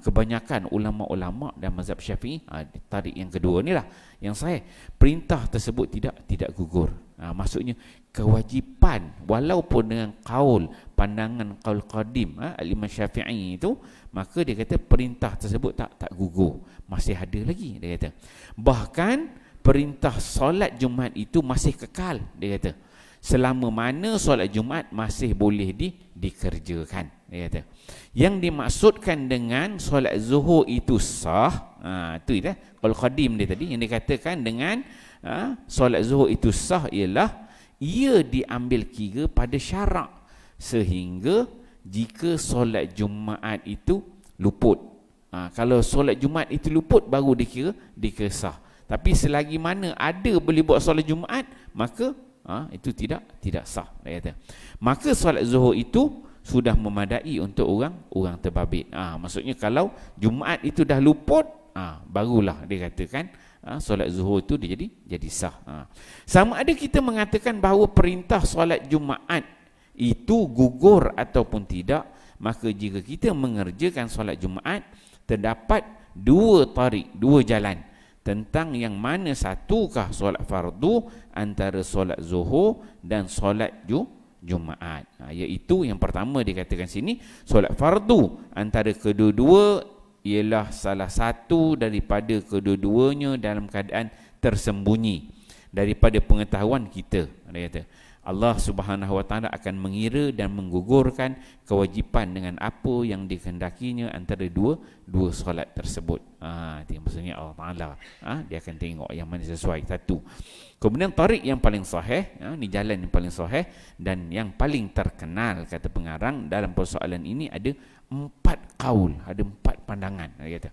kebanyakan ulama-ulama dan mazhab Syafi'i. Tarik yang kedua ni lah yang sahih, perintah tersebut tidak gugur. Maksudnya kewajipan walaupun dengan qaul, pandangan qaul qadim Imam Syafi'i itu, maka dia kata perintah tersebut tak gugur, masih ada lagi, dia kata. Bahkan perintah solat Jumaat itu masih kekal, dia kata, selama mana solat Jumaat masih boleh dikerjakan, dia kata. Yang dimaksudkan dengan solat zuhur itu sah, itu dia qaul qadim dia tadi, yang dikatakan dengan solat zuhur itu sah ialah ia diambil kira pada syarak, sehingga jika solat Jumaat itu luput, kalau solat Jumaat itu luput baru dikira sah. Tapi selagi mana ada boleh buat solat Jumaat, maka itu tidak sah, dia kata. Maka solat zuhur itu sudah memadai untuk orang terbabit. Maksudnya kalau Jumaat itu dah luput, barulah dia katakan solat zuhur itu dia jadi sah. Sama ada kita mengatakan bahawa perintah solat Jumaat itu gugur ataupun tidak, maka jika kita mengerjakan solat Jumaat, terdapat dua tarik, dua jalan tentang yang mana satukah solat fardu antara solat zuhur dan solat Jumaat. Iaitu yang pertama dikatakan sini, solat fardu antara kedua-dua ialah salah satu daripada kedua-duanya dalam keadaan tersembunyi daripada pengetahuan kita. Dia kata Allah Subhanahu Wa Taala akan mengira dan menggugurkan kewajipan dengan apa yang dikehendakinya antara dua solat tersebut. Itu maksudnya Allah Taala dia akan tengok yang mana sesuai satu. Kemudian tarik yang paling sahih, ni jalan yang paling sahih dan yang paling terkenal kata pengarang dalam persoalan ini, ada 4 qaul, ada 4 pandangan. Dia kata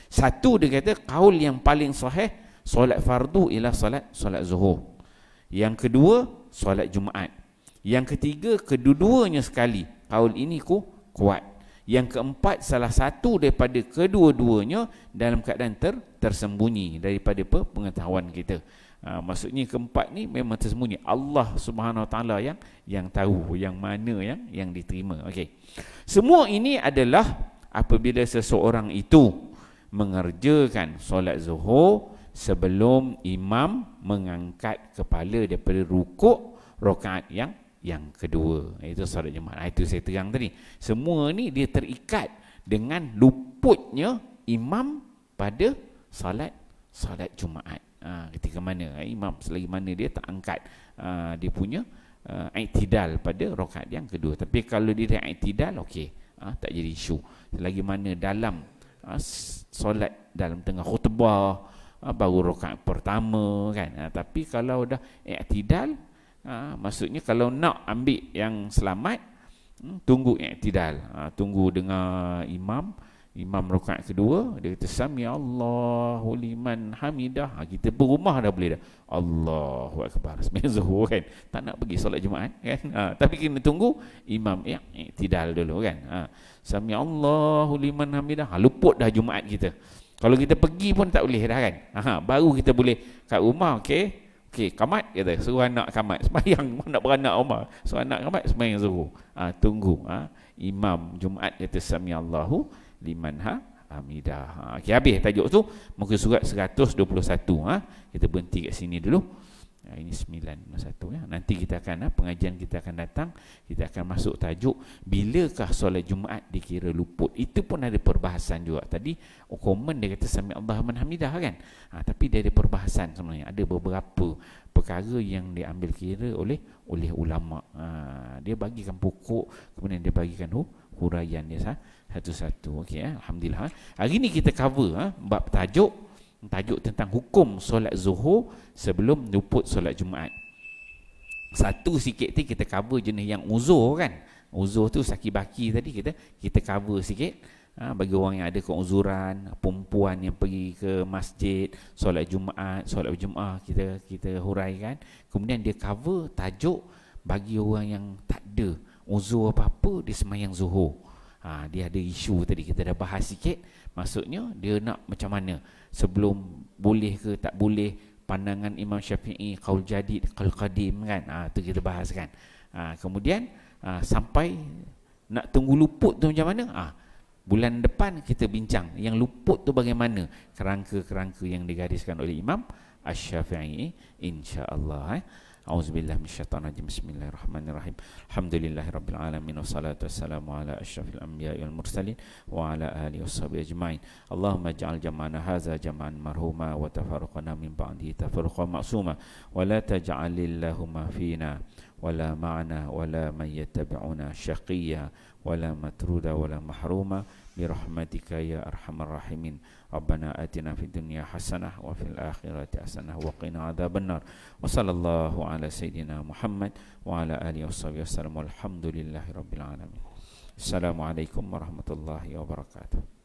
satu, dia kata qaul yang paling sahih solat fardu ialah solat zuhur. Yang kedua solat Jumaat. Yang ketiga kedua-duanya sekali, qaul ini kuat. Yang keempat salah satu daripada kedua-duanya dalam keadaan tersembunyi daripada pengetahuan kita. Maksudnya keempat ni memang tersembunyi, Allah Subhanahu Wa Taala yang tahu yang mana yang diterima. Okey. Semua ini adalah apabila seseorang itu mengerjakan solat zuhur sebelum imam mengangkat kepala daripada rukuk rakaat yang kedua, iaitu solat Jumaat. Itu saya terang tadi. Semua ni dia terikat dengan luputnya imam pada solat Jumaat. Ketika mana imam, selagi mana dia tak angkat dia punya i'tidal pada rakaat yang kedua. Tapi kalau dia i'tidal, okey, tak jadi isu. Selagi mana dalam solat, dalam tengah khutbah, baru rakaat pertama kan. Tapi kalau dah i'tidal, maksudnya kalau nak ambil yang selamat, tunggu i'tidal, tunggu dengar imam rakaat kedua, dia kata sami Allahu liman hamidah, kita pun rumah dah boleh dah Allahu akbar sembahyang zuhur kan, tak nak pergi solat Jumaat kan. Tapi kena tunggu imam i'tidal dulu kan. Sami Allahu liman hamidah, luput dah Jumaat kita. Kalau kita pergi pun tak boleh dah kan. Baru kita boleh kat rumah. Okey, kamat kata, suruh anak kamat sembahyang, nak beranak rumah, suruh anak kamat sembahyang zuhur. Tunggu imam Jumaat kata sami Allahu liman hamidah. Okey, habis tajuk tu muka surat 121. Kita berhenti kat sini dulu. Ini 9:1 ya. Nanti kita akan pengajian kita akan datang, kita akan masuk tajuk bilakah solat Jumaat dikira luput. Itu pun ada perbahasan juga. Tadi komen dia kata sami Allahu liman hamidah kan. Tapi dia ada perbahasan sebenarnya. Ada beberapa perkara yang diambil kira oleh ulama. Dia bagikan pokok, kemudian dia bagikan huraian dia satu-satu. Okey alhamdulillah. Hari ni kita cover bab tajuk tentang hukum solat zuhur sebelum luput solat Jumaat. Satu sikit ni kita cover jenis yang uzur kan. Uzur tu sakit baki tadi kita cover sikit. Bagi orang yang ada keuzuran, perempuan yang pergi ke masjid solat Jumaat, solat berjemaah, kita huraikan. Kemudian dia cover tajuk bagi orang yang tak ada uzur apa-apa dia sembahyang zuhur. Dia ada isu tadi kita dah bahas sikit. Maksudnya dia nak macam mana sebelum boleh ke tak boleh, pandangan Imam Syafi'i, qaul jadid, qaul qadim kan. Tu kita bahas kan. Kemudian sampai nak tunggu luput tu macam mana? Bulan depan kita bincang yang luput tu bagaimana, kerangka-kerangka yang digariskan oleh Imam Asy-Syafi'i insya-Allah. A'udzubillahi minasyaitonir rajim. Bismillahirrahmanirrahim. Alhamdulillahirabbil alamin wassalatu wassalamu ala asyrafil anbiya'i wal mursalin wa ala alihi washabihi ajmain. Allahumma ij'al jam'ana hadza jam'an marhuma wa tafarruqana min ba'dihi tafarruqan ma'suma wa la taj'alillahumma fina wala ma'ana wala man yattabi'una syaqiyya wala matruda wala mahruma birahmatika ya arhamar rahimin. Rabbana atina fid dunya hasanah wa fil akhirati hasanah wa qina adzabannar. Wa sallallahu ala sayidina Muhammad wa ala alihi washabihi wasallam. Walhamdulillahirabbil alamin. Assalamualaikum warahmatullahi wabarakatuh.